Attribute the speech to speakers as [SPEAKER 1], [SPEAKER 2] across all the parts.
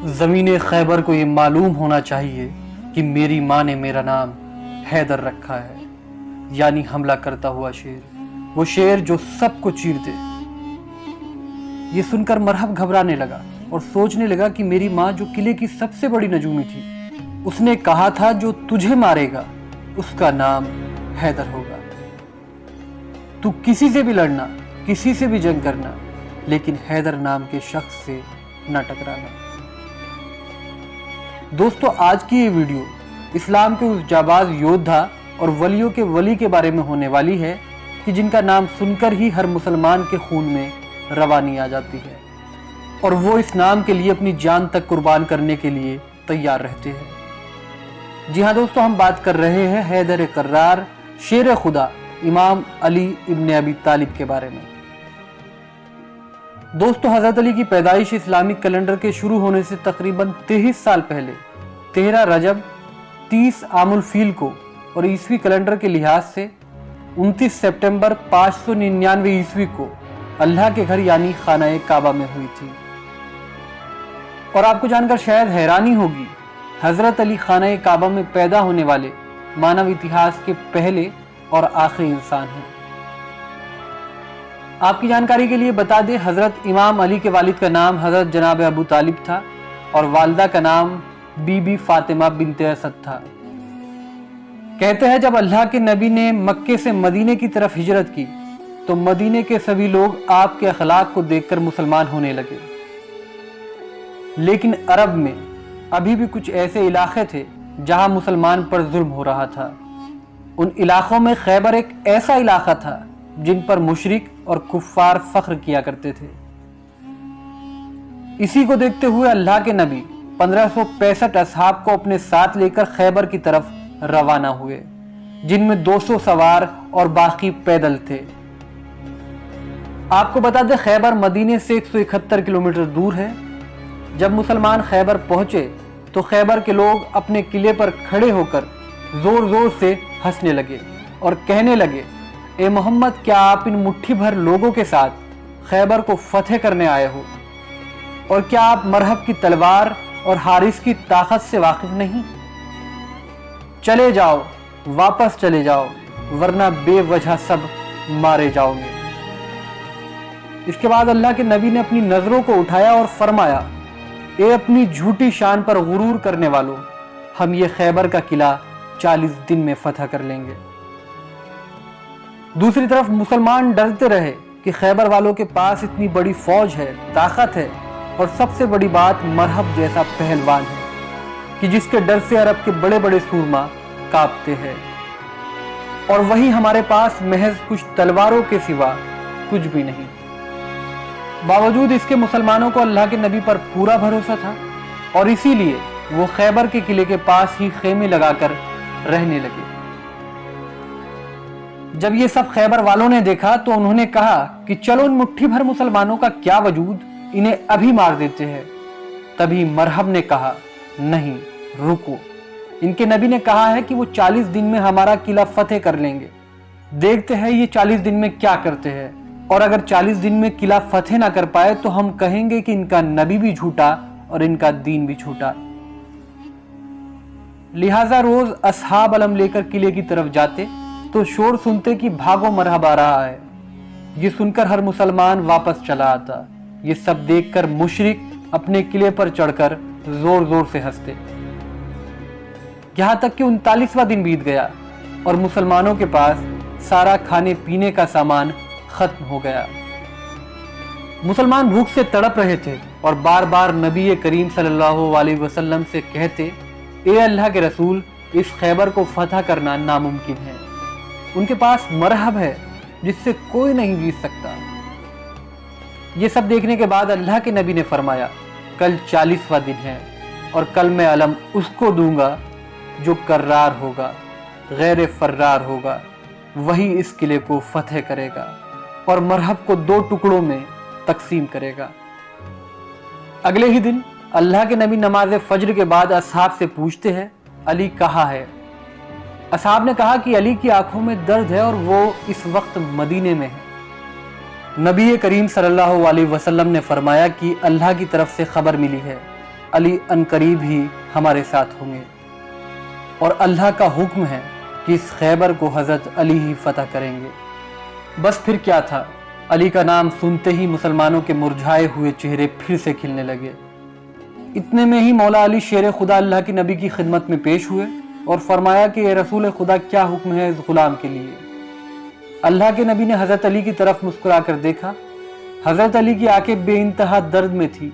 [SPEAKER 1] زمین خیبر کو یہ معلوم ہونا چاہیے کہ میری ماں نے میرا نام حیدر رکھا ہے، یعنی حملہ کرتا ہوا شیر، وہ شیر جو سب کو چیر دے۔ یہ سن کر مرحب گھبرانے لگا اور سوچنے لگا کہ میری ماں جو قلعے کی سب سے بڑی نجومی تھی، اس نے کہا تھا جو تجھے مارے گا اس کا نام حیدر ہوگا۔ تو کسی سے بھی لڑنا، کسی سے بھی جنگ کرنا، لیکن حیدر نام کے شخص سے نہ ٹکرانا۔ دوستو، آج کی یہ ویڈیو اسلام کے اس جاباز یودھا اور ولیوں کے ولی کے بارے میں ہونے والی ہے کہ جن کا نام سن کر ہی ہر مسلمان کے خون میں روانی آ جاتی ہے، اور وہ اس نام کے لیے اپنی جان تک قربان کرنے کے لیے تیار رہتے ہیں۔ جی ہاں دوستو، ہم بات کر رہے ہیں حیدر کرار، شیر خدا، امام علی ابن ابی طالب کے بارے میں۔ دوستو، حضرت علی کی پیدائش اسلامک کیلنڈر کے شروع ہونے سے تقریباً 23 سال پہلے 13 رجب 30 عام الفیل کو اور عیسوی کیلنڈر کے لحاظ سے 29 سپٹمبر 599 عیسوی کو اللہ کے گھر یعنی خانہ کعبہ میں ہوئی تھی۔ اور آپ کو جان کر شاید حیرانی ہوگی، حضرت علی خانہ کعبہ میں پیدا ہونے والے مانو اتہاس کے پہلے اور آخری انسان ہیں۔ آپ کی جانکاری کے لیے بتا دیں، حضرت امام علی کے والد کا نام حضرت جناب ابو طالب تھا اور والدہ کا نام بی بی فاطمہ بنت اسد تھا۔ کہتے ہیں جب اللہ کے نبی نے مکے سے مدینے کی طرف ہجرت کی تو مدینے کے سبھی لوگ آپ کے اخلاق کو دیکھ کر مسلمان ہونے لگے، لیکن عرب میں ابھی بھی کچھ ایسے علاقے تھے جہاں مسلمان پر ظلم ہو رہا تھا۔ ان علاقوں میں خیبر ایک ایسا علاقہ تھا جن پر مشرک اور کفار فخر کیا کرتے تھے۔ اسی کو دیکھتے ہوئے اللہ کے نبی 1565 اصحاب کو اپنے ساتھ لے کر خیبر کی طرف روانہ ہوئے، جن میں 200 سوار اور باقی پیدل تھے۔ آپ کو بتا دیں، خیبر مدینے سے 171 کلومیٹر دور ہے۔ جب مسلمان خیبر پہنچے تو خیبر کے لوگ اپنے قلعے پر کھڑے ہو کر زور زور سے ہنسنے لگے اور کہنے لگے، اے محمد، کیا آپ ان مٹھی بھر لوگوں کے ساتھ خیبر کو فتح کرنے آئے ہو؟ اور کیا آپ مرحب کی تلوار اور حارث کی طاقت سے واقف نہیں؟ چلے جاؤ، واپس چلے جاؤ، ورنہ بے وجہ سب مارے جاؤ گے۔ اس کے بعد اللہ کے نبی نے اپنی نظروں کو اٹھایا اور فرمایا، اے اپنی جھوٹی شان پر غرور کرنے والوں، ہم یہ خیبر کا قلعہ 40 دن میں فتح کر لیں گے۔ دوسری طرف مسلمان ڈرتے رہے کہ خیبر والوں کے پاس اتنی بڑی فوج ہے، طاقت ہے، اور سب سے بڑی بات مرحب جیسا پہلوان ہے کہ جس کے ڈر سے عرب کے بڑے بڑے سورما کانپتے ہیں، اور وہی ہمارے پاس محض کچھ تلواروں کے سوا کچھ بھی نہیں۔ باوجود اس کے مسلمانوں کو اللہ کے نبی پر پورا بھروسہ تھا، اور اسی لیے وہ خیبر کے قلعے کے پاس ہی خیمے لگا کر رہنے لگے۔ جب یہ سب خیبر والوں نے دیکھا تو انہوں نے کہا کہ چلو ان مٹھی بھر مسلمانوں کا کیا وجود، انہیں ابھی مار دیتے ہیں۔ تبھی مرحب نے کہا، نہیں، رکو، ان کے نبی نے کہا ہے کہ وہ 40 دن میں ہمارا قلعہ فتح کر لیں گے، دیکھتے ہیں یہ 40 دن میں کیا کرتے ہیں، اور اگر 40 دن میں قلعہ فتح نہ کر پائے تو ہم کہیں گے کہ ان کا نبی بھی جھوٹا اور ان کا دین بھی جھوٹا۔ لہٰذا روز اصحاب علم لے کر قلعے کی طرف جاتے تو شور سنتے کہ بھاگو، مرحب آ رہا ہے۔ یہ سن کر ہر مسلمان واپس چلا آتا۔ یہ سب دیکھ کر مشرک اپنے قلعے پر چڑھ کر زور زور سے ہنستے، یہاں تک کہ 39واں دن بیت گیا اور مسلمانوں کے پاس سارا کھانے پینے کا سامان ختم ہو گیا۔ مسلمان بھوک سے تڑپ رہے تھے اور بار بار نبی کریم صلی اللہ علیہ وسلم سے کہتے، اے اللہ کے رسول، اس خیبر کو فتح کرنا ناممکن ہے، ان کے پاس مرحب ہے جس سے کوئی نہیں جیت سکتا۔ یہ سب دیکھنے کے بعد اللہ کے نبی نے فرمایا، کل 40واں دن ہے اور کل میں علم اس کو دوں گا جو کرار ہوگا، غیر فرار ہوگا، وہی اس قلعے کو فتح کرے گا اور مرحب کو 2 ٹکڑوں میں تقسیم کرے گا۔ اگلے ہی دن اللہ کے نبی نماز فجر کے بعد اصحاب سے پوچھتے ہیں، علی کہاں ہے؟ اصحاب نے کہا کہ علی کی آنکھوں میں درد ہے اور وہ اس وقت مدینے میں ہے۔ نبی کریم صلی اللہ علیہ وسلم نے فرمایا کہ اللہ کی طرف سے خبر ملی ہے अली अनकरीब ही हमारे साथ होंगे और अल्लाह का हुक्म है कि इस खैबर को हज़रत अली ही फतह करेंगे। बस फिर क्या था, अली का नाम सुनते ही मुसलमानों के मुरझाए हुए चेहरे फिर से खिलने लगे। इतने में ही मौला अली शेर खुदा अल्लाह की नबी की खिदमत में पेश हुए और फरमाया कि ये रसूल खुदा, क्या हुक्म है इस गुलाम के लिए। अल्लाह के नबी ने हज़रत अली की तरफ मुस्कुरा कर देखा। हज़रत अली की आंखें बेइंतहा दर्द में थी।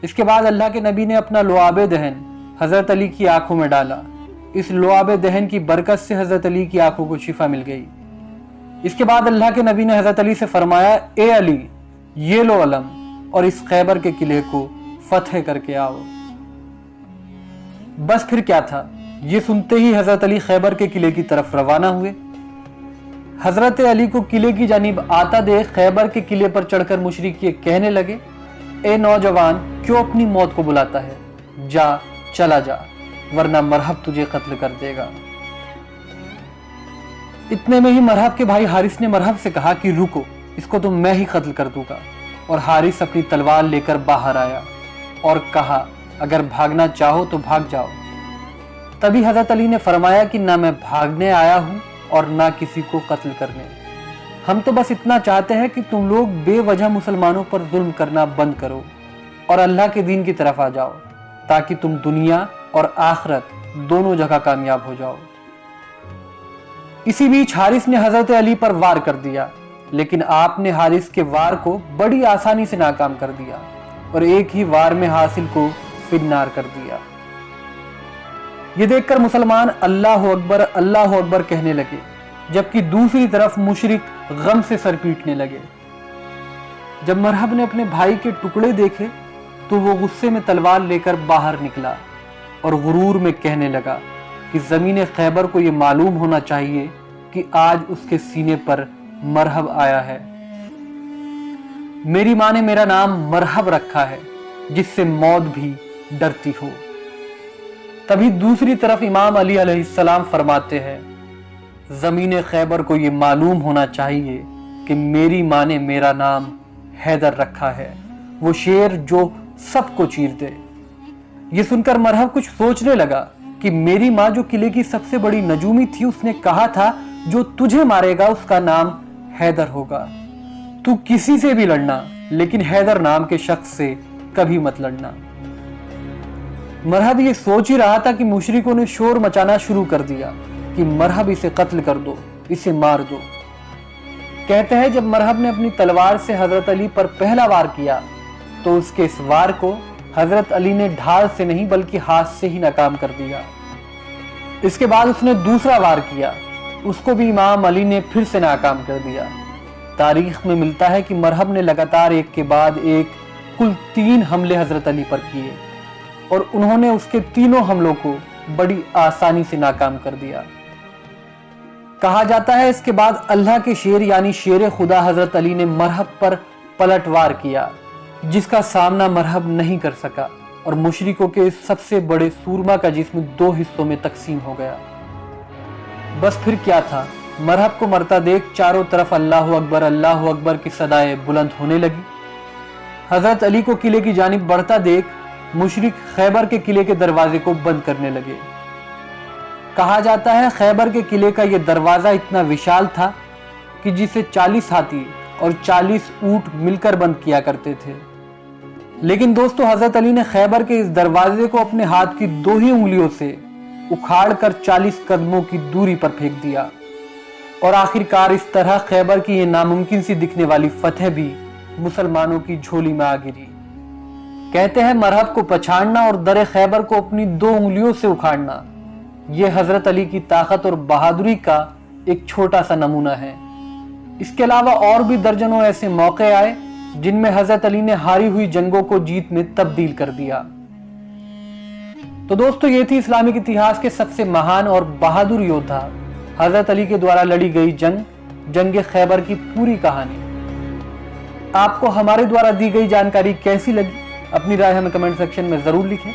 [SPEAKER 1] इसके बाद अल्लाह के नबी ने अपना लुआब दहन हज़रत अली की आंखों में डाला। इस लुआब दहन की बरकत से हज़रत अली की आंखों को शिफा मिल गई। इसके बाद अल्लाह के नबी ने हज़रत अली से फरमाया, ए अली, ये लो अलम और इस खैबर के किले को फतह करके आओ। बस फिर क्या था, ये सुनते ही हज़रत अली खैबर के किले की तरफ रवाना हुए। हज़रत अली को किले की जानिब आता देख खैबर के किले पर चढ़कर मुशरिक ये कहने लगे, ए नौजवान, क्यों अपनी मौत को बुलाता है? जा, चला जा, वरना मरहब तुझे कत्ल कर देगा। इतने में ही मरहब के भाई हारिस ने मरहब से कहा कि रुको, इसको तो मैं ही कत्ल कर दूंगा। और हारिस अपनी तलवार लेकर बाहर आया और कहा, अगर भागना चाहो तो भाग जाओ। तभी हज़रत अली ने फरमाया कि ना मैं भागने आया हूं और ना किसी को कत्ल करने। हम तो बस इतना चाहते हैं कि तुम लोग बेवजह मुसलमानों पर जुल्म करना बंद करो और अल्लाह के दीन की तरफ आ जाओ, ताकि तुम दुनिया और आखिरत दोनों जगह कामयाब हो जाओ। इसी बीच हारिस ने हज़रत अली पर वार कर दिया, लेकिन आपने हारिस के वार को बड़ी आसानी से नाकाम कर दिया और एक ही वार में हासिल को फिन्नार कर दिया। ये देखकर मुसलमान अल्लाह अकबर कहने लगे, जबकि दूसरी तरफ मुशरिक गम से सर पीटने लगे। जब मरहब ने अपने भाई के टुकड़े देखे तो वो गुस्से में तलवार लेकर बाहर निकला और गुरूर में कहने लगा कि ज़मीन खैबर को ये मालूम होना चाहिए कि आज उसके सीने पर मरहब आया है। मेरी माँ ने मेरा नाम मरहब रखा है, जिससे मौत भी डरती हो। तभी दूसरी तरफ इमाम अली अलैहिस्सलाम फरमाते हैं, ज़मीन खैबर को ये मालूम होना चाहिए कि मेरी माँ ने मेरा नाम हैदर रखा है, वो शेर जो सबको चीर दे। ये सुनकर मरहब कुछ सोचने लगा कि मेरी माँ जो किले की सबसे बड़ी नजूमी थी, उसने कहा था जो तुझे मारेगा उसका नाम हैदर होगा। तू किसी से भी लड़ना, लेकिन हैदर नाम के शख्स से कभी मत लड़ना। मरहब ये सोच ही रहा था कि मुशरिकों ने शोर मचाना शुरू कर दिया कि मरहब इसे कत्ल कर दो, इसे मार दो। कहते हैं जब मरहब ने अपनी तलवार से हजरत अली पर पहला वार किया तो उसके इस वार को हजरत अली ने ढाल से नहीं बल्कि हाथ से ही नाकाम कर दिया। इसके बाद उसने दूसरा वार किया, उसको भी इमाम अली ने फिर से नाकाम कर दिया। तारीख में मिलता है कि मरहब ने लगातार एक के बाद एक कुल 3 हमले हजरत अली पर किए और उन्होंने उसके तीनों हमलों को बड़ी आसानी से नाकाम कर दिया। कहा जाता है इसके बाद अल्लाह के शेर यानी शेर खुदा हजरत अली ने मरहब पर पलटवार किया, जिसका सामना मरहब नहीं कर सका और मुशरिकों के सबसे बड़े सूरमा का जिस्म 2 हिस्सों में तकसीम हो गया। बस फिर क्या था, मरहब को मरता देख चारों तरफ अल्लाह अकबर की सदाएं बुलंद होने लगी। हजरत अली को किले की जानिब बढ़ता देख मुशरिक खैबर के किले के दरवाजे को बंद करने लगे। कहा जाता है खैबर के किले का यह दरवाजा इतना विशाल था कि जिसे 40 हाथी और 40 ऊंट मिलकर बंद किया करते थे। लेकिन दोस्तों, हजरत अली ने खैबर के इस दरवाजे को अपने हाथ की 2 ही उंगलियों से उखाड़कर 40 कदमों की दूरी पर फेंक दिया और आखिरकार इस तरह खैबर की यह नामुमकिन सी दिखने वाली फतह भी मुसलमानों की झोली में आ गिरी। कहते हैं मरहब को पछाड़ना और दर खैबर को अपनी 2 उंगलियों से उखाड़ना, यह हजरत अली की ताकत और बहादुरी का एक छोटा सा नमूना है। इसके अलावा और भी दर्जनों ऐसे मौके आए जिनमें हजरत अली ने हारी हुई जंगों को जीत में तब्दील कर दिया। तो दोस्तों, ये थी इस्लामिक इतिहास के सबसे महान और बहादुर योद्धा हजरत अली के द्वारा लड़ी गई जंग खैबर की पूरी कहानी। आपको हमारे द्वारा दी गई जानकारी कैसी लगी, अपनी राय हमें कमेंट सेक्शन में जरूर लिखें।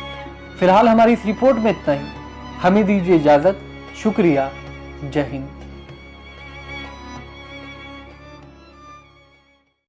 [SPEAKER 1] फिलहाल हमारी इस रिपोर्ट में इतना ही। हमें दीजिए इजाजत। शुक्रिया। जय हिंद।